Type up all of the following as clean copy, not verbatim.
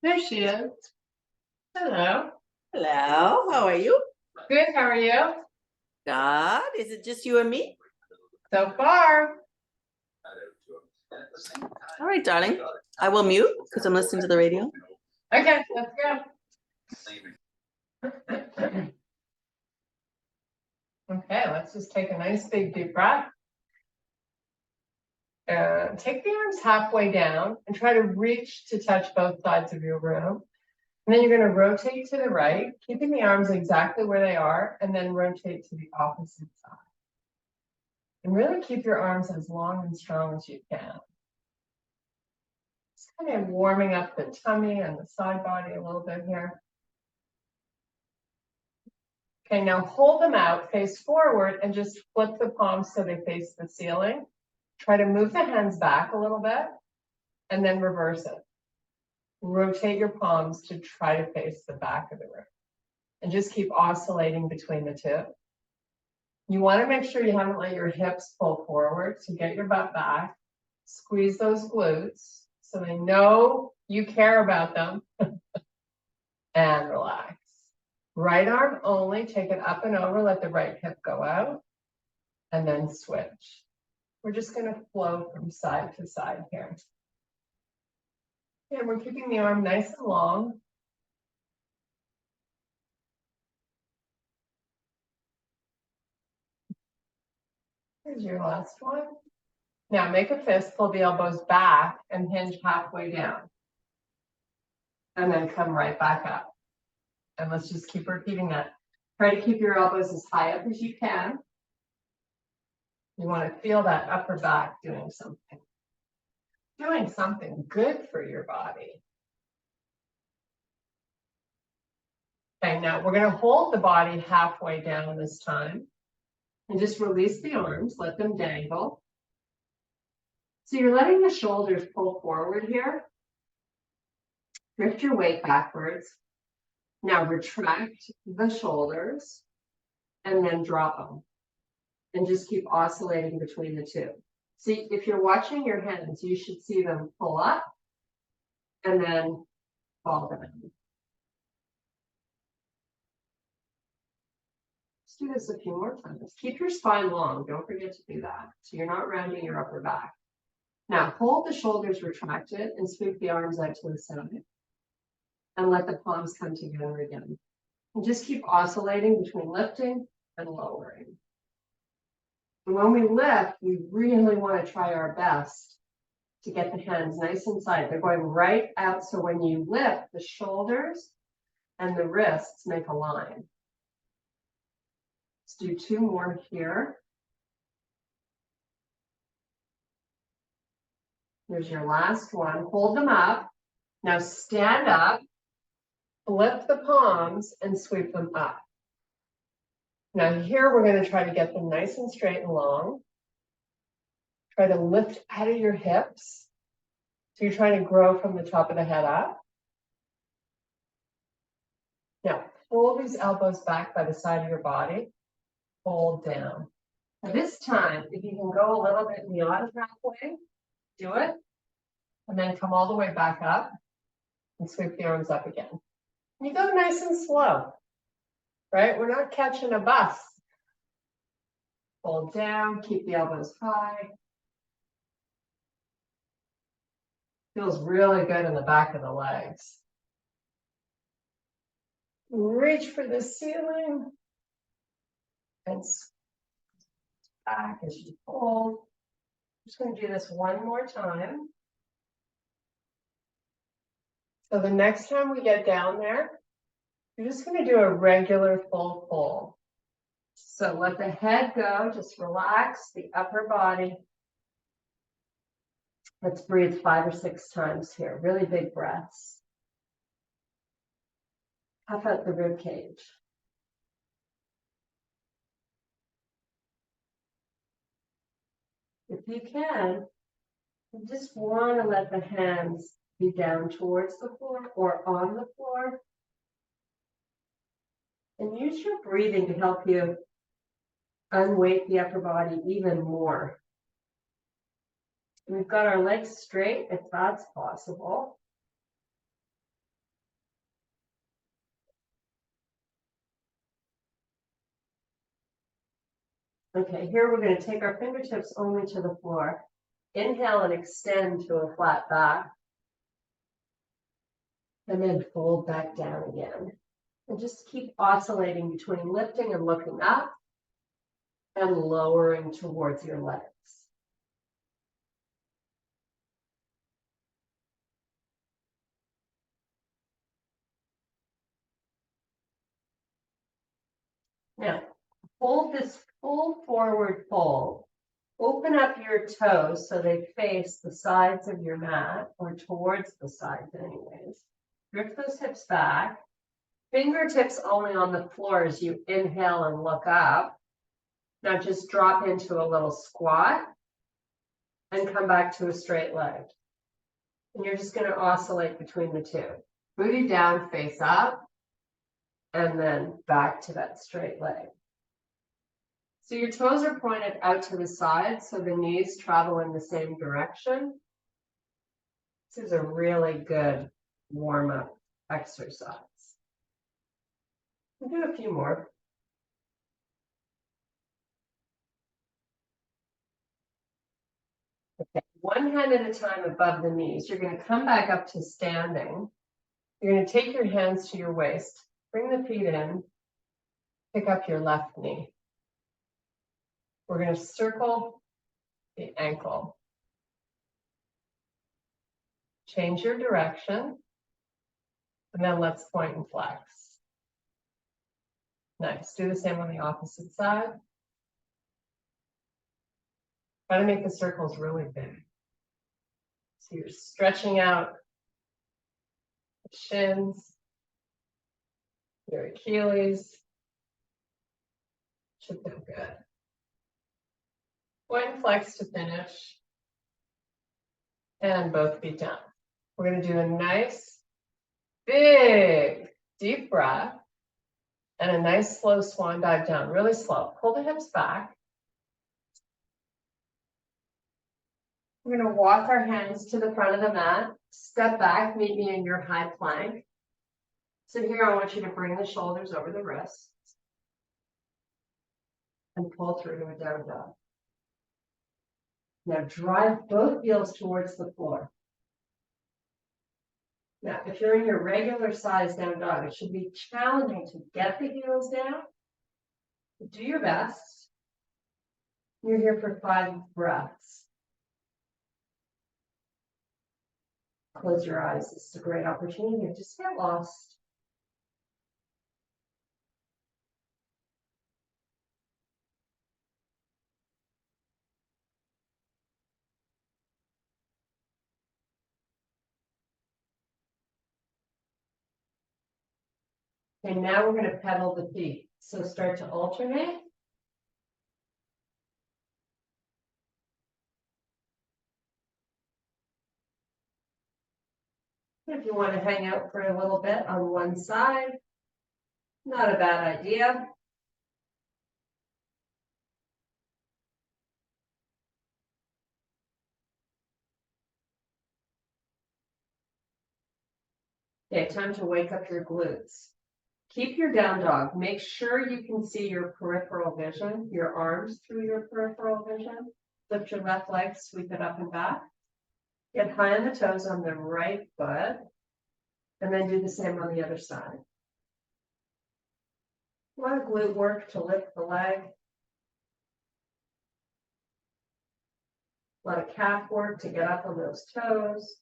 There she is. Hello. Hello, how are you? Good, how are you? God, is it just you and me? So far. All right, darling. I will mute because I'm listening to the radio. Okay, let's go. Okay, let's just take a nice big deep breath. Take the arms halfway down and try to reach to touch both sides of your room. And then you're going to rotate to the right, keeping the arms exactly where they are, and then rotate to the opposite side. And really keep your arms as long and strong as you can. Just kind of warming up the tummy and the side body a little bit here. Okay, now hold them out, face forward, and just flip the palms so they face the ceiling. Try to move the hands back a little bit, and then reverse it. Rotate your palms to try to face the back of the room. And just keep oscillating between the two. You want to make sure you haven't let your hips pull forward, so get your butt back. Squeeze those glutes so they know you care about them. And relax. Right arm only, take it up and over, let the right hip go out, and then switch. We're just going to flow from side to side here. And we're keeping the arm nice and long. Here's your last one. Now make a fist, pull the elbows back and hinge halfway down. And then come right back up. And let's just keep repeating that. Try to keep your elbows as high up as you can. You want to feel that upper back doing something. Doing something good for your body. Okay, now we're going to hold the body halfway down this time. And just release the arms, let them dangle. So you're letting the shoulders pull forward here. Drift your weight backwards. Now retract the shoulders and then drop them. And just keep oscillating between the two. See, if you're watching your hands, you should see them pull up and then fall down. Let's do this a few more times. Keep your spine long. Don't forget to do that. So you're not rounding your upper back. Now hold the shoulders retracted and sweep the arms out to the side. And let the palms come together again. And just keep oscillating between lifting and lowering. And when we lift, we really want to try our best to get the hands nice and tight. They're going right out, so when you lift, the shoulders and the wrists make a line. Let's do two more here. Here's your last one. Hold them up. Now stand up, lift the palms, and sweep them up. Now here we're going to try to get them nice and straight and long. Try to lift out of your hips. So you're trying to grow from the top of the head up. Now pull these elbows back by the side of your body. Hold down. Now this time, if you can go a little bit beyond halfway, do it. And then come all the way back up and sweep the arms up again. You go nice and slow, right? We're not catching a bus. Hold down, keep the elbows high. Feels really good in the back of the legs. Reach for the ceiling and back as you hold. I'm just going to do this one more time. So the next time we get down there, you're just going to do a regular full pull. So let the head go, just relax the upper body. Let's breathe 5 or 6 times here. Really big breaths. Puff out the rib cage. If you can, you just want to let the hands be down towards the floor or on the floor. And use your breathing to help you unweight the upper body even more. We've got our legs straight, if that's possible. Okay, here we're gonna take our fingertips only to the floor. Inhale and extend to a flat back. And then fold back down again. And just keep oscillating between lifting and looking up and lowering towards your legs. Now, hold this full forward fold. Open up your toes so they face the sides of your mat, or towards the sides anyways. Drift those hips back. Fingertips only on the floor as you inhale and look up. Now just drop into a little squat and come back to a straight leg. And you're just going to oscillate between the two. Booty down, face up, and then back to that straight leg. So your toes are pointed out to the side, so the knees travel in the same direction. This is a really good warm-up exercise. We'll do a few more. Okay, one hand at a time above the knees. You're going to come back up to standing. You're going to take your hands to your waist, bring the feet in, pick up your left knee. We're going to circle the ankle. Change your direction, and then let's point and flex. Nice. Do the same on the opposite side. Try to make the circles really big. So you're stretching out the shins, your Achilles. Should feel good. Point and flex to finish. And both feet down. We're going to do a nice, big, deep breath. And a nice slow swan dive down, really slow. Pull the hips back. We're going to walk our hands to the front of the mat. Step back, meet me in your high plank. So here I want you to bring the shoulders over the wrists. And pull through to a down dog. Now drive both heels towards the floor. Now, if you're in your regular size down dog, it should be challenging to get the heels down. Do your best. You're here for 5 breaths. Close your eyes. This is a great opportunity to just get lost. Okay, now we're going to pedal the feet. So start to alternate. If you want to hang out for a little bit on one side, not a bad idea. Okay, time to wake up your glutes. Keep your down dog. Make sure you can see your peripheral vision, your arms through your peripheral vision. Lift your left leg, sweep it up and back. Get high on the toes on the right foot. And then do the same on the other side. A lot of glute work to lift the leg. A lot of calf work to get up on those toes.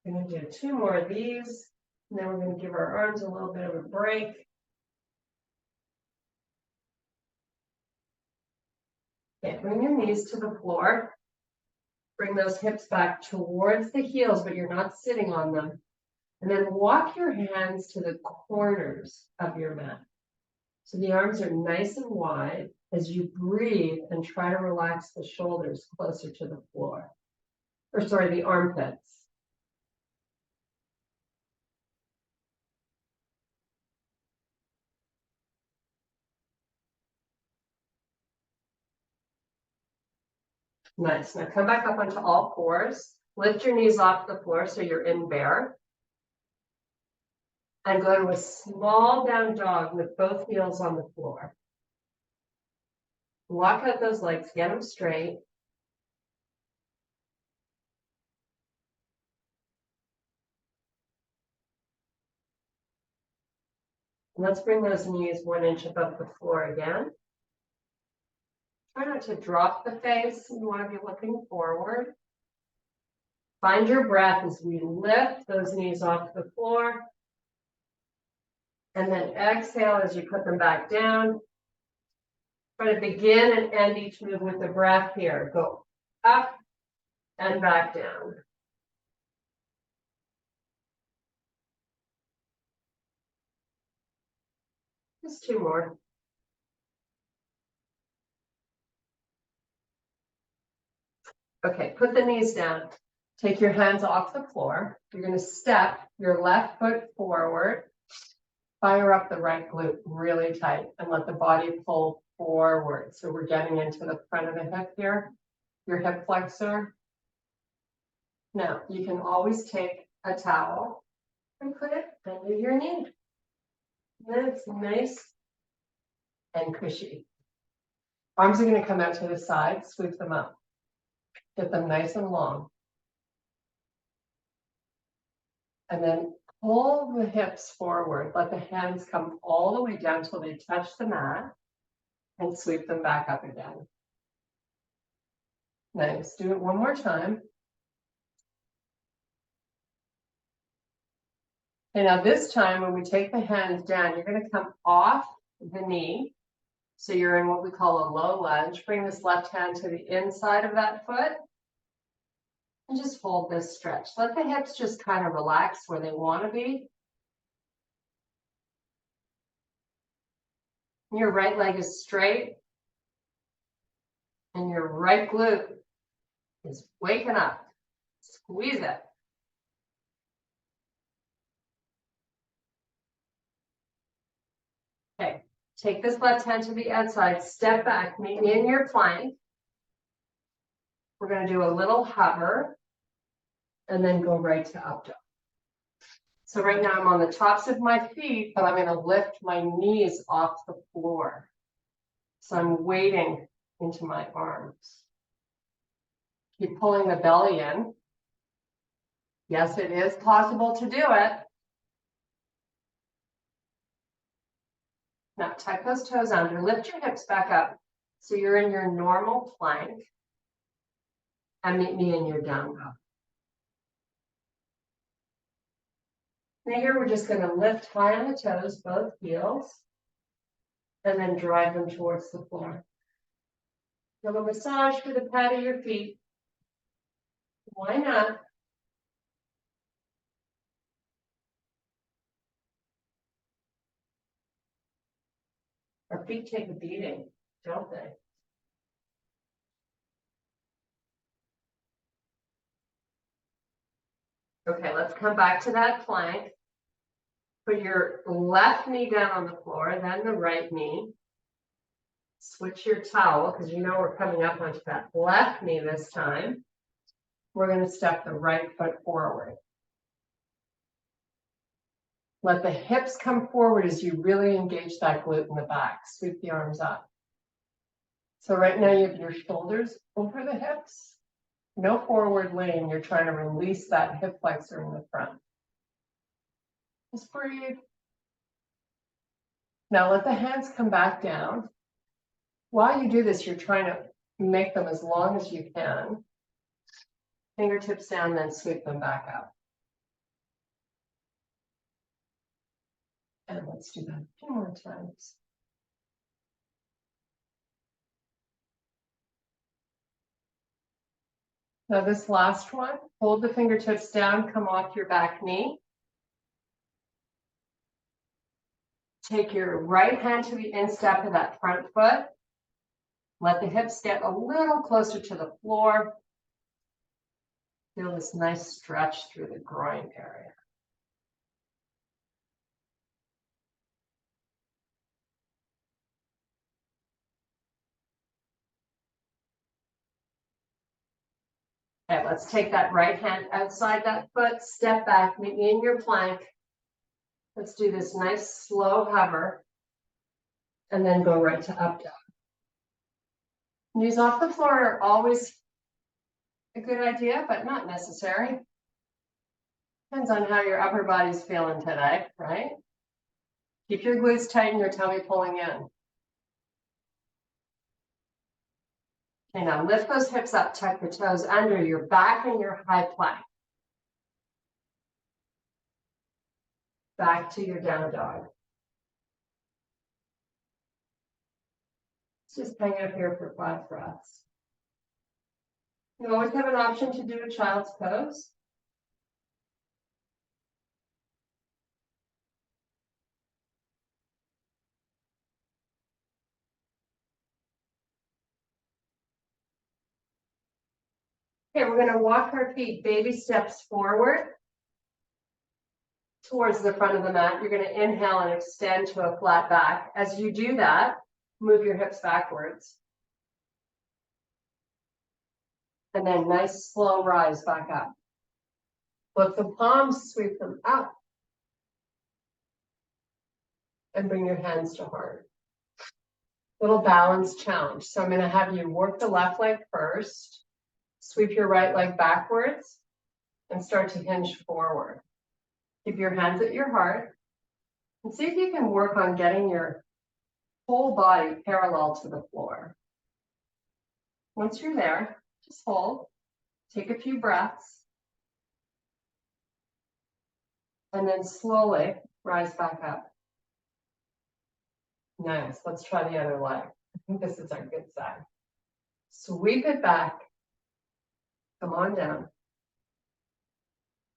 We're going to do 2 more of these. And then we're going to give our arms a little bit of a break. Okay, bring your knees to the floor. Bring those hips back towards the heels, but you're not sitting on them. And then walk your hands to the corners of your mat. So the arms are nice and wide as you breathe and try to relax the shoulders closer to the floor. Or sorry, the armpits. Nice. Now come back up onto all fours. Lift your knees off the floor so you're in bear. And go to a small down dog with both heels on the floor. Walk out those legs, get them straight. Let's bring those knees 1 inch above the floor again. Try not to drop the face. You want to be looking forward. Find your breath as we lift those knees off the floor. And then exhale as you put them back down. Try to begin and end each move with the breath here. Go up and back down. Just 2 more. Okay, put the knees down. Take your hands off the floor. You're going to step your left foot forward. Fire up the right glute really tight and let the body pull forward. So we're getting into the front of the hip here, your hip flexor. Now, you can always take a towel and put it under your knee. Then it's nice and cushy. Arms are going to come out to the side, sweep them up. Get them nice and long. And then pull the hips forward. Let the hands come all the way down till they touch the mat and sweep them back up again. Nice. Do it one more time. And now this time when we take the hands down, you're going to come off the knee. So you're in what we call a low lunge. Bring this left hand to the inside of that foot. And just hold this stretch. Let the hips just kind of relax where they want to be. Your right leg is straight. And your right glute is waking up. Squeeze it. Okay, take this left hand to the outside, step back, meet in your plank. We're going to do a little hover and then go right to up dog. So right now I'm on the tops of my feet, but I'm going to lift my knees off the floor. So I'm wading into my arms. Keep pulling the belly in. Yes, it is possible to do it. Now tuck those toes under, lift your hips back up. So you're in your normal plank. And meet me in your down dog. Now here we're just going to lift high on the toes, both heels, and then drive them towards the floor. Give a massage for the pad of your feet. Why not? Our feet take a beating, don't they? Okay, let's come back to that plank. Put your left knee down on the floor, then the right knee. Switch your towel, because you know we're coming up onto that left knee this time. We're going to step the right foot forward. Let the hips come forward as you really engage that glute in the back. Sweep the arms up. So right now you have your shoulders over the hips. No forward lean. You're trying to release that hip flexor in the front. Just breathe. Now let the hands come back down. While you do this, you're trying to make them as long as you can. Fingertips down, then sweep them back up. And let's do that a few more times. Now this last one, hold the fingertips down, come off your back knee. Take your right hand to the instep of that front foot. Let the hips get a little closer to the floor. Feel this nice stretch through the groin area. Okay, let's take that right hand outside that foot, step back, meet me in your plank. Let's do this nice slow hover and then go right to up dog. Knees off the floor are always a good idea, but not necessary. Depends on how your upper body's feeling today, right? Keep your glutes tight and your tummy pulling in. Okay, now lift those hips up, tuck your toes under your back and your high plank. Back to your down dog. Just hang up here for 5 breaths. You always have an option to do a child's pose. Okay, we're going to walk our feet baby steps forward towards the front of the mat. You're going to inhale and extend to a flat back. As you do that, move your hips backwards. And then nice slow rise back up. Flip the palms, sweep them up. And bring your hands to heart. Little balance challenge. So I'm going to have you work the left leg first. Sweep your right leg backwards and start to hinge forward. Keep your hands at your heart and see if you can work on getting your whole body parallel to the floor. Once you're there, just hold, take a few breaths, and then slowly rise back up. Nice. Let's try the other leg. I think this is our good side. Sweep it back. Come on down.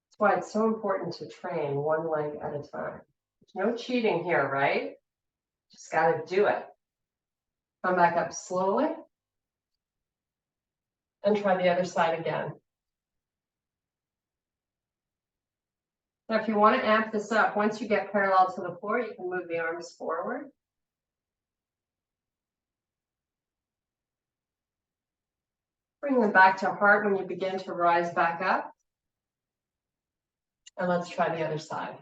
That's why it's so important to train one leg at a time. There's no cheating here, right? Just got to do it. Come back up slowly. And try the other side again. Now, if you want to amp this up, once you get parallel to the floor, you can move the arms forward. Bring them back to heart when you begin to rise back up. And let's try the other side.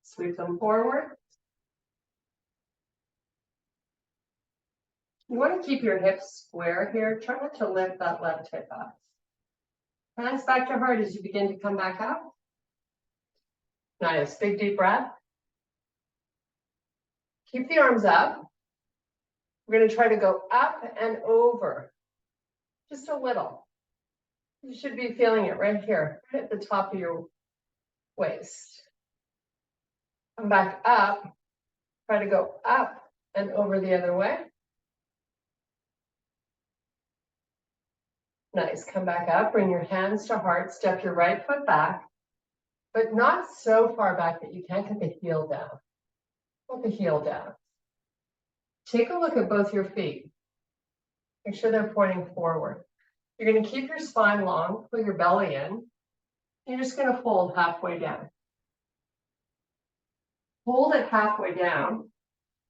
Sweep them forward. You want to keep your hips square here. Try not to lift that left hip up. Hands back to heart as you begin to come back up. Nice. Big deep breath. Keep the arms up. We're going to try to go up and over. Just a little. You should be feeling it right here, right at the top of your waist. Come back up. Try to go up and over the other way. Nice. Come back up. Bring your hands to heart. Step your right foot back, but not so far back that you can't get the heel down. Put the heel down. Take a look at both your feet. Make sure they're pointing forward. You're going to keep your spine long, pull your belly in. You're just going to fold halfway down. Hold it halfway down,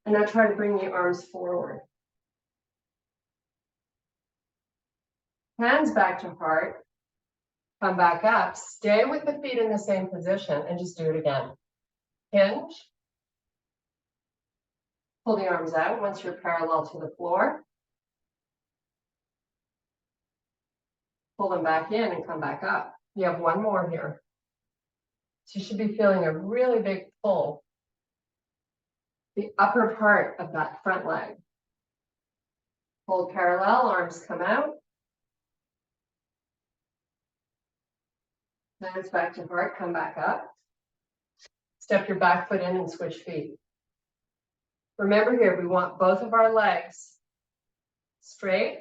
and now try to bring the arms forward. Hands back to heart. Come back up. Stay with the feet in the same position and just do it again. Hinge. Pull the arms out once you're parallel to the floor. Pull them back in and come back up. You have one more here. So you should be feeling a really big pull. The upper part of that front leg. Hold parallel, arms come out. Hands back to heart, come back up. Step your back foot in and switch feet. Remember here, we want both of our legs straight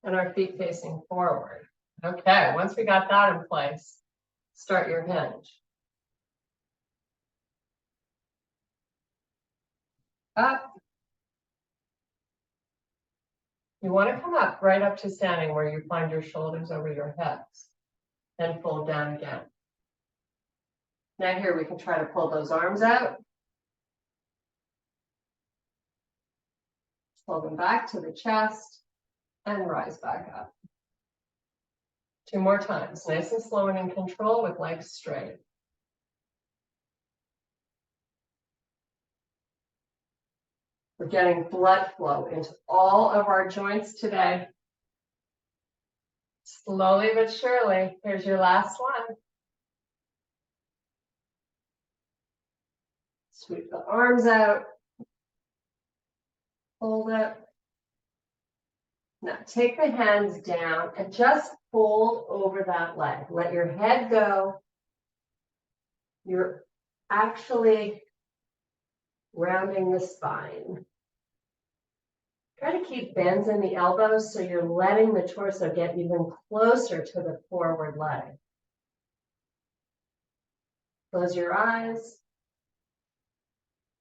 and our feet facing forward. Okay, once we got that in place, start your hinge. Up. You want to come up right up to standing where you find your shoulders over your hips. Then fold down again. Now here we can try to pull those arms out. Pull them back to the chest and rise back up. 2 more times, nice and slow and in control with legs straight. We're getting blood flow into all of our joints today. Slowly but surely, here's your last one. Sweep the arms out. Hold it. Now take the hands down and just fold over that leg. Let your head go. You're actually rounding the spine. Try to keep bends in the elbows so you're letting the torso get even closer to the forward leg. Close your eyes.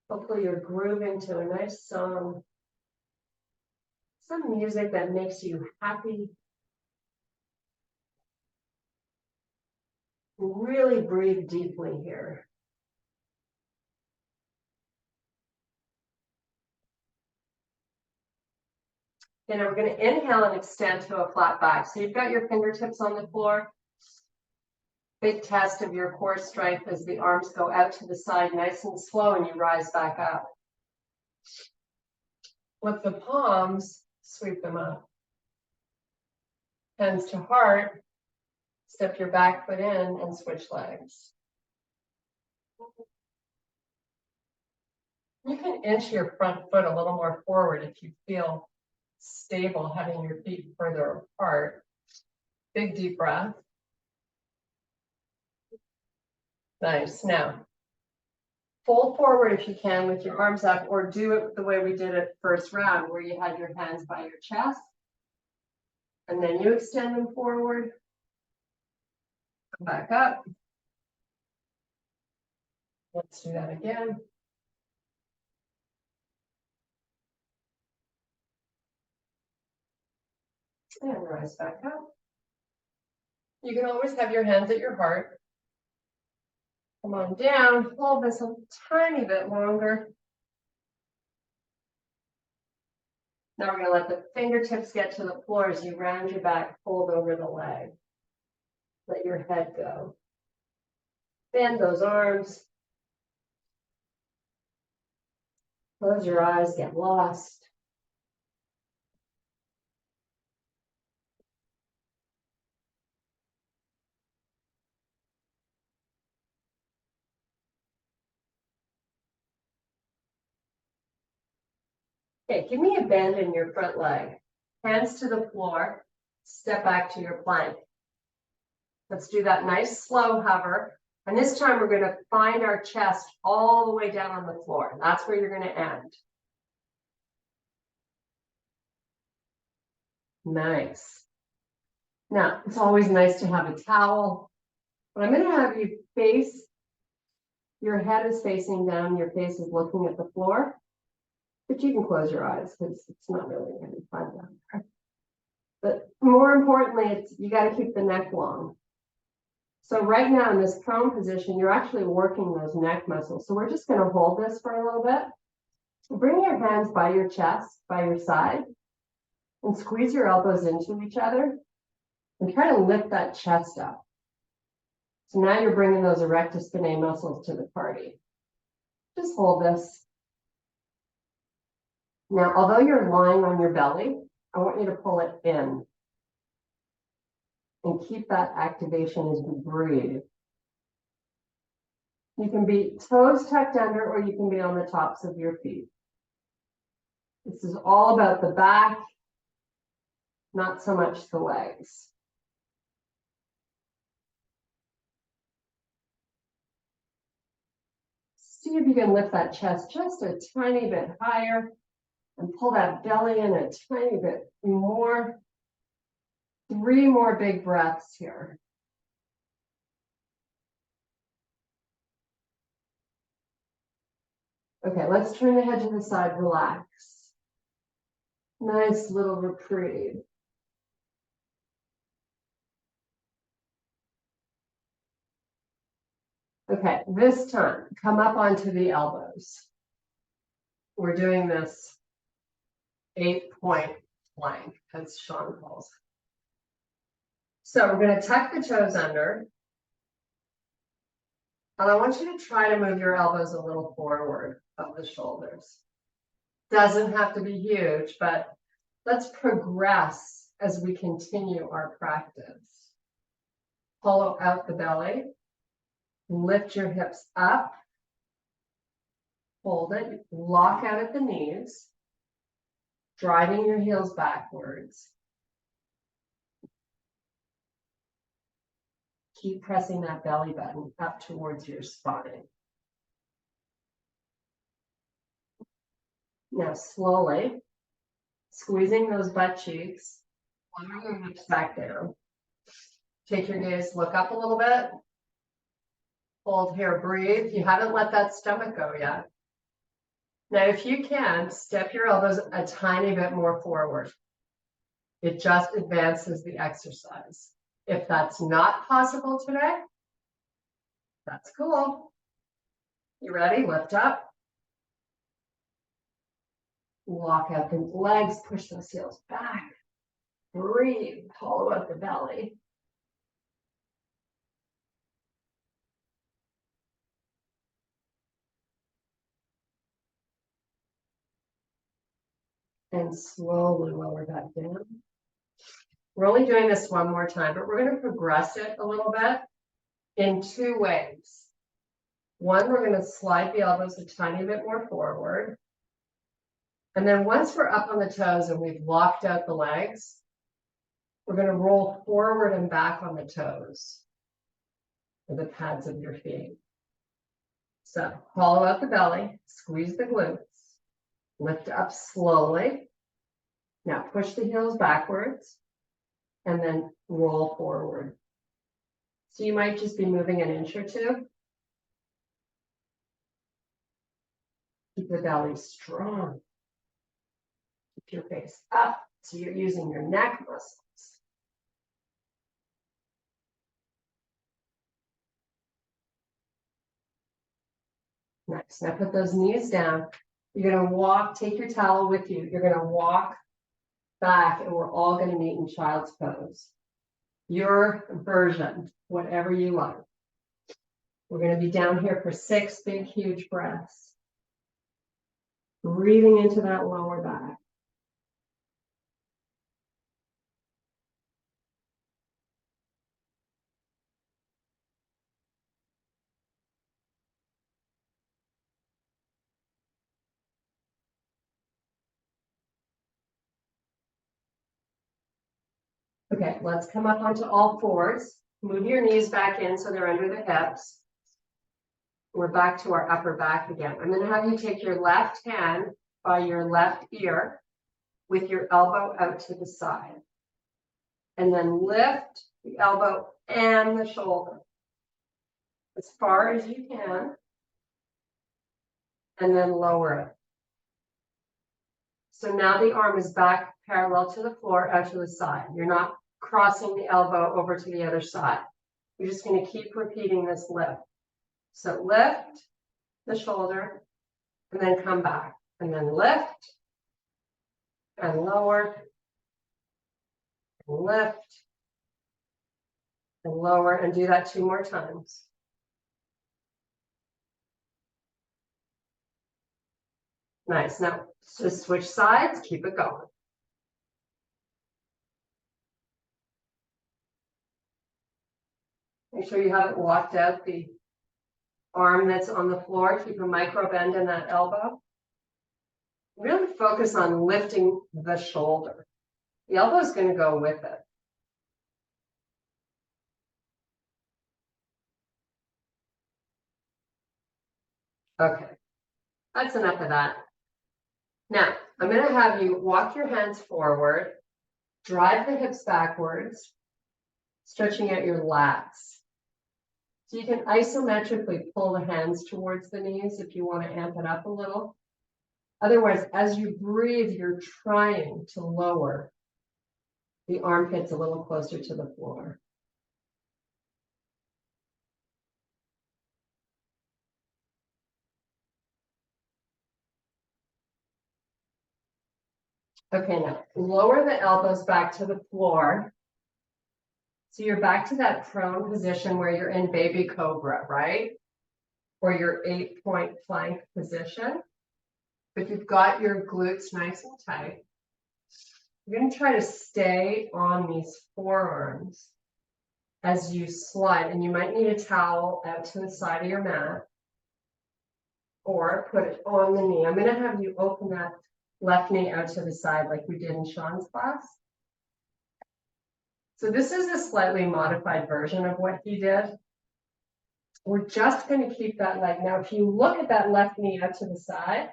Hopefully you're grooving to a nice song. Some music that makes you happy. Really breathe deeply here. And we're going to inhale and extend to a flat back. So you've got your fingertips on the floor. Big test of your core strength as the arms go out to the side nice and slow and you rise back up. With the palms, sweep them up. Hands to heart, step your back foot in and switch legs. You can inch your front foot a little more forward if you feel stable having your feet further apart. Big deep breath. Nice. Now, fold forward if you can with your arms up, or do it the way we did it first round, where you had your hands by your chest. And then you extend them forward. Come back up. Let's do that again. And rise back up. You can always have your hands at your heart. Come on down, hold this a tiny bit longer. Now we're going to let the fingertips get to the floor as you round your back, fold over the leg. Let your head go. Bend those arms. Close your eyes, get lost. Okay, give me a bend in your front leg. Hands to the floor, step back to your plank. Let's do that nice slow hover. And this time we're going to find our chest all the way down on the floor. And that's where you're going to end. Nice. Now, it's always nice to have a towel, but I'm going to have you face, your head is facing down, your face is looking at the floor, but you can close your eyes because it's not really going to be fun down there. But more importantly, you got to keep the neck long. So right now in this prone position, you're actually working those neck muscles. So we're just going to hold this for a little bit. Bring your hands by your chest, by your side, and squeeze your elbows into each other and try to lift that chest up. So now you're bringing those erector spinae muscles to the party. Just hold this. Now, although you're lying on your belly, I want you to pull it in and keep that activation as you breathe. You can be toes tucked under, or you can be on the tops of your feet. This is all about the back, not so much the legs. See if you can lift that chest just a tiny bit higher and pull that belly in a tiny bit more. 3 more big breaths here. Okay, let's turn the head to the side, relax. Nice little reprieve. Okay, this time, come up onto the elbows. We're doing this 8-point plank, as Sean calls it. So we're going to tuck the toes under. And I want you to try to move your elbows a little forward of the shoulders. Doesn't have to be huge, but let's progress as we continue our practice. Hollow out the belly. Lift your hips up. Hold it. Lock out at the knees. Driving your heels backwards. Keep pressing that belly button up towards your spine. Now slowly, squeezing those butt cheeks, lower your hips back down. Take your gaze, look up a little bit. Hold here, breathe. You haven't let that stomach go yet. Now, if you can, step your elbows a tiny bit more forward. It just advances the exercise. If that's not possible today, that's cool. You ready? Lift up. Walk out the legs, push those heels back. Breathe, hollow out the belly. And slowly lower that down. We're only doing this one more time, but we're going to progress it a little bit in two ways. One, we're going to slide the elbows a tiny bit more forward. And then once we're up on the toes and we've locked out the legs, we're going to roll forward and back on the toes with the pads of your feet. So hollow out the belly, squeeze the glutes, lift up slowly. Now push the heels backwards and then roll forward. So you might just be moving an inch or two. Keep the belly strong. Keep your face up so you're using your neck muscles. Nice. Now put those knees down. You're going to walk, take your towel with you. You're going to walk back and we're all going to meet in child's pose. Your version, whatever you like. We're going to be down here for 6 big, huge breaths. Breathing into that lower back. Okay, let's come up onto all fours. Move your knees back in so they're under the hips. We're back to our upper back again. I'm going to have you take your left hand by your left ear with your elbow out to the side. And then lift the elbow and the shoulder as far as you can. And then lower it. So now the arm is back parallel to the floor, out to the side. You're not crossing the elbow over to the other side. You're just going to keep repeating this lift. So lift the shoulder and then come back. And then lift and lower and lift and lower, and do that 2 more times. Nice. Now just switch sides, keep it going. Make sure you haven't locked out the arm that's on the floor. Keep a micro bend in that elbow. Really focus on lifting the shoulder. The elbow is going to go with it. Okay, that's enough of that. Now, I'm going to have you walk your hands forward, drive the hips backwards, stretching out your lats. So you can isometrically pull the hands towards the knees if you want to amp it up a little. Otherwise, as you breathe, you're trying to lower the armpits a little closer to the floor. Okay, now lower the elbows back to the floor. So you're back to that prone position where you're in baby cobra, right? Or your 8-point plank position. but you've got your glutes nice and tight. You're going to try to stay on these forearms as you slide, and you might need a towel out to the side of your mat or put it on the knee. I'm going to have you open that left knee out to the side like we did in Sean's class. So this is a slightly modified version of what he did. We're just going to keep that leg. Now, if you look at that left knee out to the side,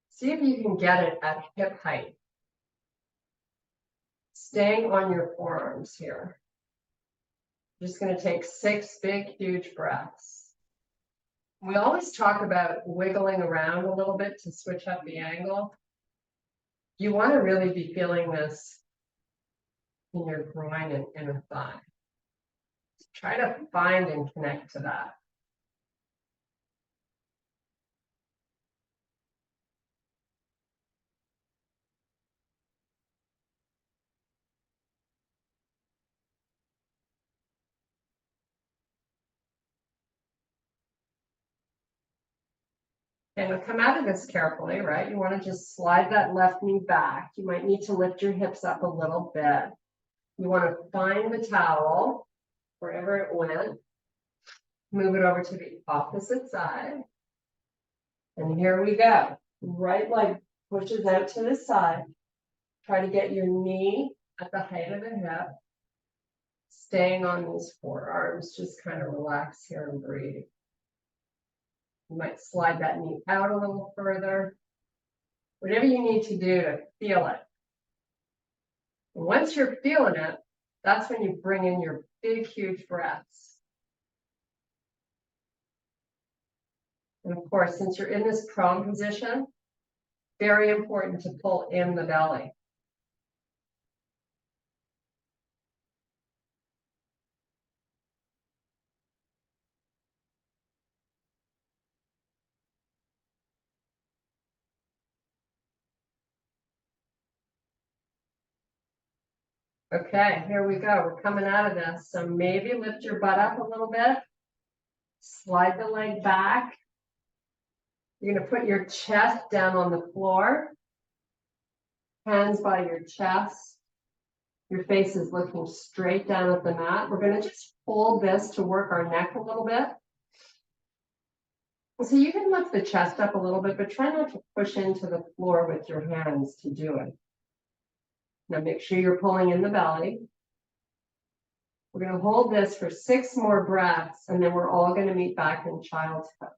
see if you can get it at hip height. Staying on your forearms here. Just going to take 6 big, huge breaths. We always talk about wiggling around a little bit to switch up the angle. You want to really be feeling this in your groin and inner thigh. Try to find and connect to that. And we'll come out of this carefully, right? You want to just slide that left knee back. You might need to lift your hips up a little bit. You want to find the towel wherever it went. Move it over to the opposite side. And here we go. Right leg pushes out to the side. Try to get your knee at the height of the hip. Staying on these forearms, just kind of relax here and breathe. You might slide that knee out a little further. Whatever you need to do to feel it. And once you're feeling it, that's when you bring in your big, huge breaths. And of course, since you're in this prone position, very important to pull in the belly. Okay, here we go. We're coming out of this. So maybe lift your butt up a little bit. Slide the leg back. You're going to put your chest down on the floor. Hands by your chest. Your face is looking straight down at the mat. We're going to just hold this to work our neck a little bit. So you can lift the chest up a little bit, but try not to push into the floor with your hands to do it. Now make sure you're pulling in the belly. We're going to hold this for 6 more breaths, and then we're all going to meet back in child's pose.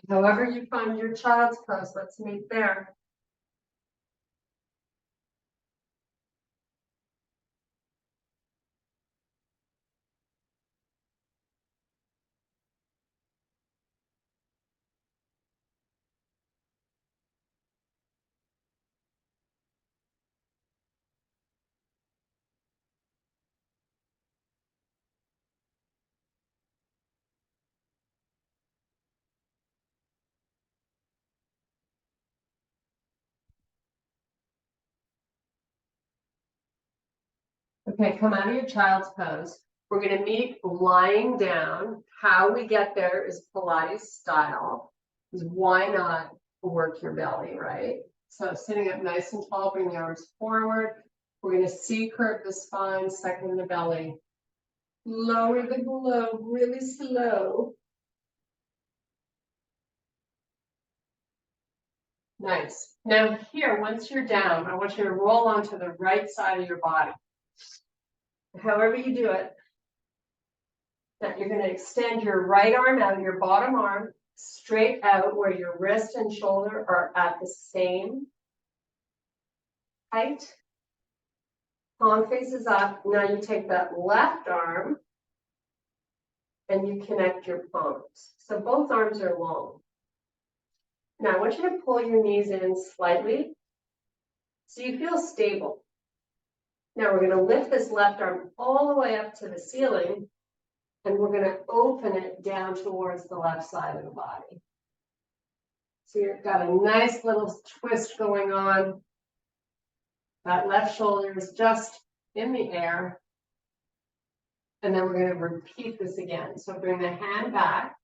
However you find your child's pose, let's meet there. Okay, come out of your child's pose. We're going to meet lying down. How we get there is Pilates style. Why not work your belly, right? So sitting up nice and tall, bring the arms forward. We're going to C-curve the spine, second the belly. Lower the globe really slow. Nice. Now here, once you're down, I want you to roll onto the right side of your body. However you do it, that you're going to extend your right arm out, your bottom arm, straight out where your wrist and shoulder are at the same height. Palm faces up. Now you take that left arm and you connect your palms. So both arms are long. Now I want you to pull your knees in slightly so you feel stable. Now we're going to lift this left arm all the way up to the ceiling, and we're going to open it down towards the left side of the body. So you've got a nice little twist going on. That left shoulder is just in the air. And then we're going to repeat this again. So bring the hand back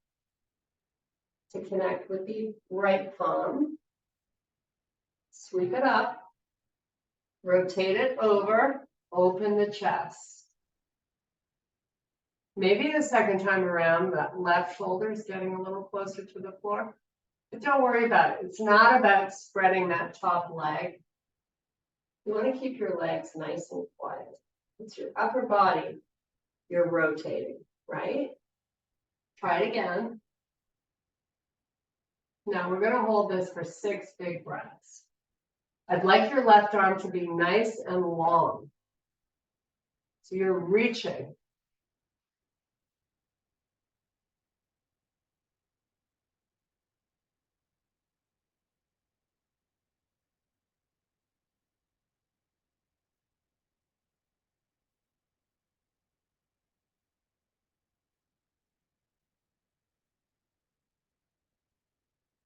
to connect with the right palm. Sweep it up. Rotate it over. Open the chest. Maybe the second time around, that left shoulder is getting a little closer to the floor. But don't worry about it. It's not about spreading that top leg. You want to keep your legs nice and quiet. It's your upper body you're rotating, right? Try it again. Now we're going to hold this for 6 big breaths. I'd like your left arm to be nice and long. So you're reaching.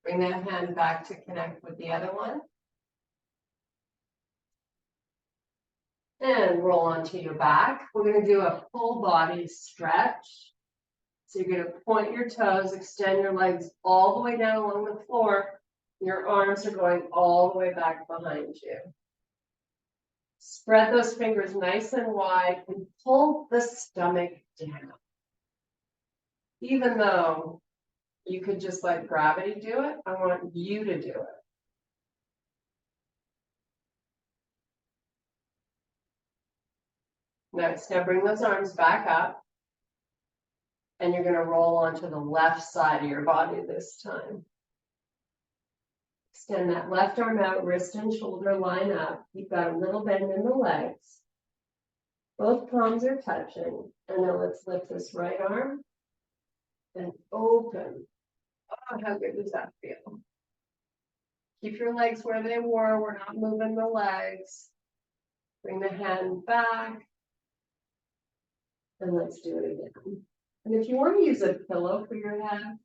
Bring that hand back to connect with the other one. And roll onto your back. We're going to do a full body stretch. So you're going to point your toes, extend your legs all the way down along the floor. Your arms are going all the way back behind you. Spread those fingers nice and wide and pull the stomach down. Even though you could just let gravity do it, I want you to do it. Next, now bring those arms back up. And you're going to roll onto the left side of your body this time. Extend that left arm out, wrist and shoulder line up. You've got a little bend in the legs. Both palms are touching. And then let's lift this right arm and open. Oh, how good does that feel? Keep your legs where they were. We're not moving the legs. Bring the hand back. And let's do it again. And if you want to use a pillow for your head,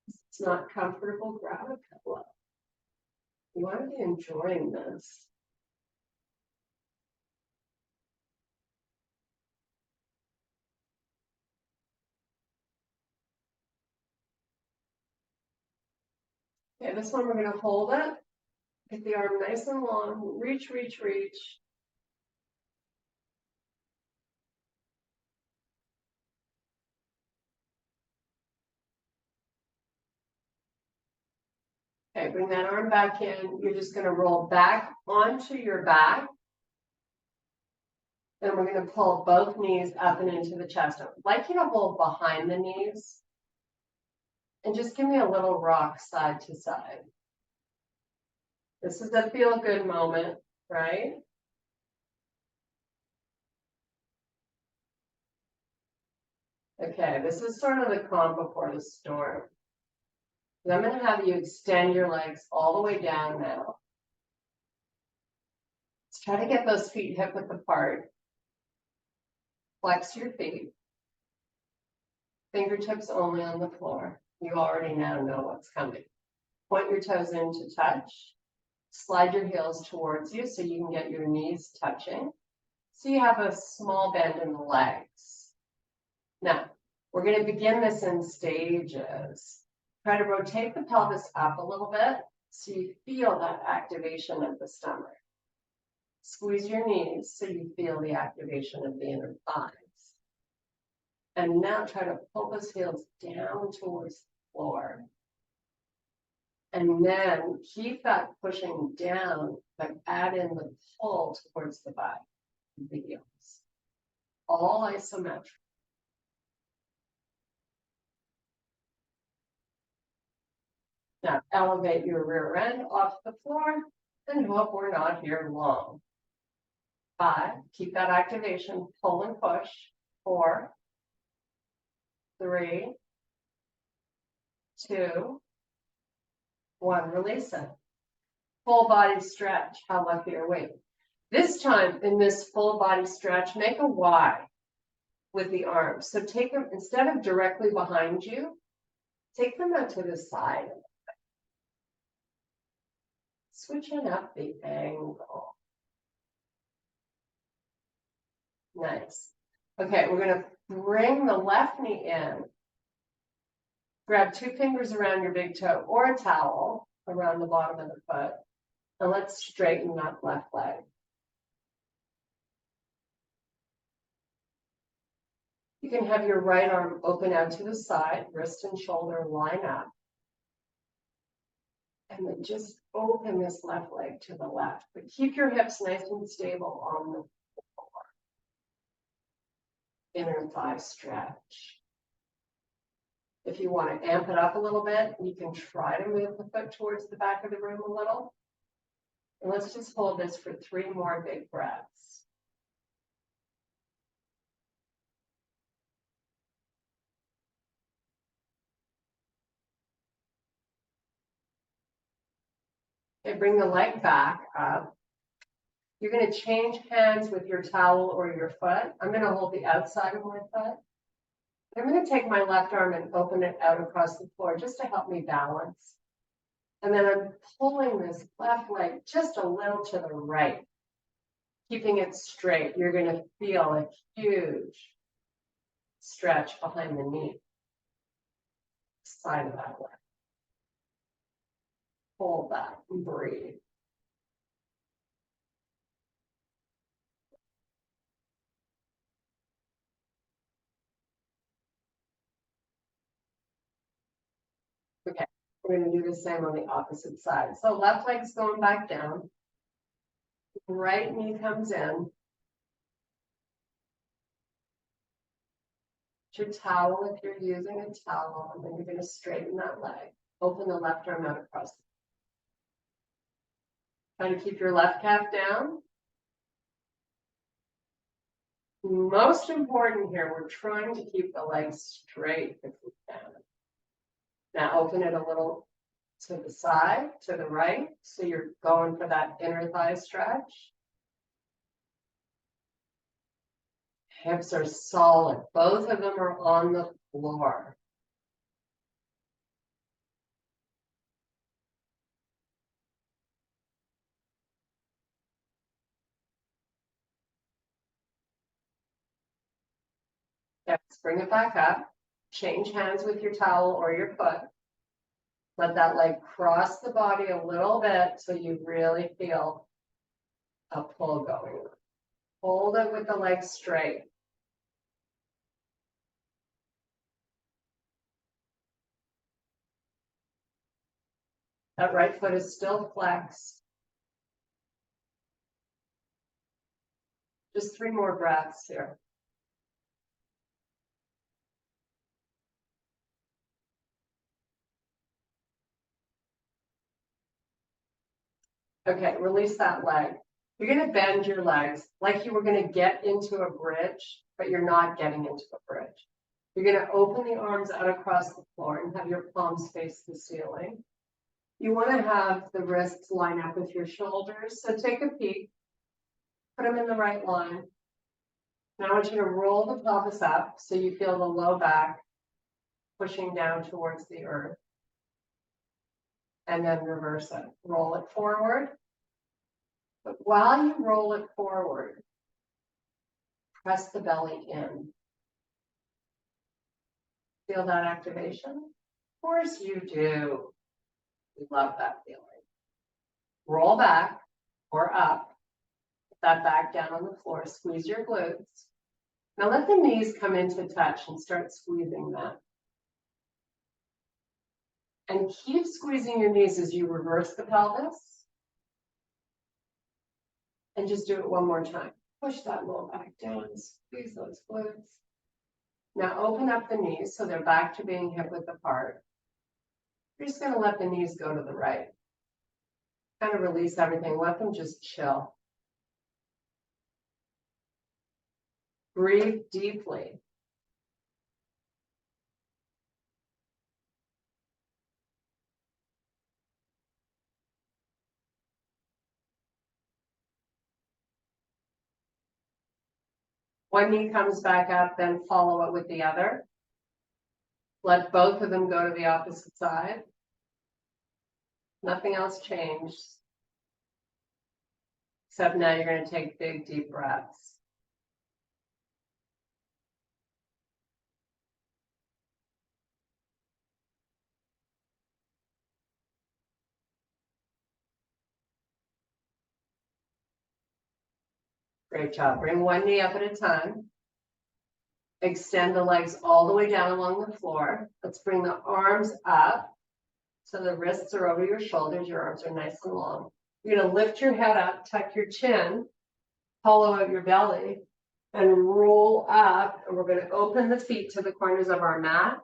if it's not comfortable, grab a pillow. You want to be enjoying this. Okay, this one we're going to hold it. Get the arm nice and long. Reach, reach, reach. Okay, bring that arm back in. You're just going to roll back onto your back. Then we're going to pull both knees up and into the chest. I'd like you to hold behind the knees. And just give me a little rock side to side. This is a feel-good moment, right? Okay, this is sort of the calm before the storm. I'm going to have you extend your legs all the way down now. Let's try to get those feet hip width apart. Flex your feet. Fingertips only on the floor. You already now know what's coming. Point your toes in to touch. Slide your heels towards you so you can get your knees touching. So you have a small bend in the legs. Now, we're going to begin this in stages. Try to rotate the pelvis up a little bit so you feel that activation of the stomach. Squeeze your knees so you feel the activation of the inner thighs. And now try to pull those heels down towards the floor. And then keep that pushing down, but add in the pull towards the back of the heels. All isometric. Now elevate your rear end off the floor and hope we're not here long. 5, keep that activation, pull and push. 4, 3, 2, 1, release it. Full body stretch, how lucky are we? This time in this full body stretch, make a Y with the arms. So take them, instead of directly behind you, take them out to the side. switching up the angle. Nice. Okay, we're gonna bring the left knee in. Grab 2 fingers around your big toe or a towel around the bottom of the foot. And let's straighten that left leg. You can have your right arm open out to the side, wrist and shoulder line up. And then just open this left leg to the left, but keep your hips nice and stable on the floor. Inner thigh stretch. If you want to amp it up a little bit, you can try to move the foot towards the back of the room a little. And let's just hold this for 3 more big breaths. Okay, bring the leg back up. You're going to change hands with your towel or your foot. I'm going to hold the outside of my foot. I'm going to take my left arm and open it out across the floor just to help me balance. And then I'm pulling this left leg just a little to the right, keeping it straight. You're going to feel a huge stretch behind the knee, side of that leg. Hold that and breathe. Okay, we're going to do the same on the opposite side. So left leg's going back down. Right knee comes in. Your towel, if you're using a towel, and then you're going to straighten that leg. Open the left arm out across. Try to keep your left calf down. Most important here, we're trying to keep the legs straight if we can. Now open it a little to the side, to the right, so you're going for that inner thigh stretch. Hips are solid. Both of them are on the floor. Yes, bring it back up. Change hands with your towel or your foot. Let that leg cross the body a little bit so you really feel a pull going on. Hold it with the leg straight. That right foot is still flexed. Just 3 more breaths here. Okay, release that leg. You're going to bend your legs like you were going to get into a bridge, but you're not getting into a bridge. You're going to open the arms out across the floor and have your palms face the ceiling. You want to have the wrists line up with your shoulders. So take a peek, put them in the right line. Now I want you to roll the pelvis up so you feel the low back pushing down towards the earth. And then reverse it. Roll it forward. But while you roll it forward, press the belly in. Feel that activation? Of course you do. We love that feeling. Roll back or up. Put that back down on the floor. Squeeze your glutes. Now let the knees come into touch and start squeezing them. And keep squeezing your knees as you reverse the pelvis. And just do it one more time. Push that low back down, squeeze those glutes. Now open up the knees so they're back to being hip width apart. You're just going to let the knees go to the right. Kind of release everything. Let them just chill. Breathe deeply. One knee comes back up, then follow it with the other. Let both of them go to the opposite side. Nothing else changed. Except now you're gonna take big, deep breaths. Great job. Bring one knee up at a time. Extend the legs all the way down along the floor. Let's bring the arms up. So the wrists are over your shoulders. Your arms are nice and long. You're gonna lift your head up, tuck your chin, hollow out your belly, and roll up. And we're gonna open the feet to the corners of our mat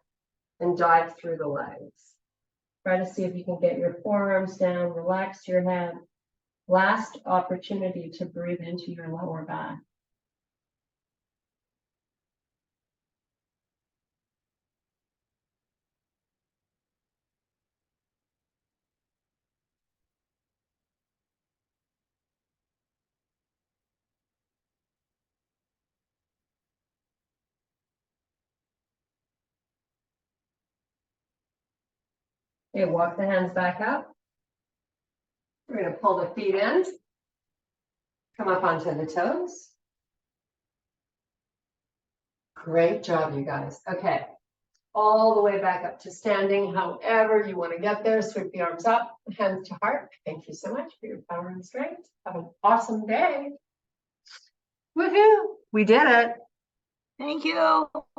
and dive through the legs. Try to see if you can get your forearms down, relax your head. Last opportunity to breathe into your lower back. Okay, walk the hands back up. We're gonna pull the feet in. Come up onto the toes. Great job, you guys. Okay, all the way back up to standing. However you want to get there, sweep the arms up, hands to heart. Thank you so much for your power and strength. Have an awesome day. Woohoo! We did it. Thank you.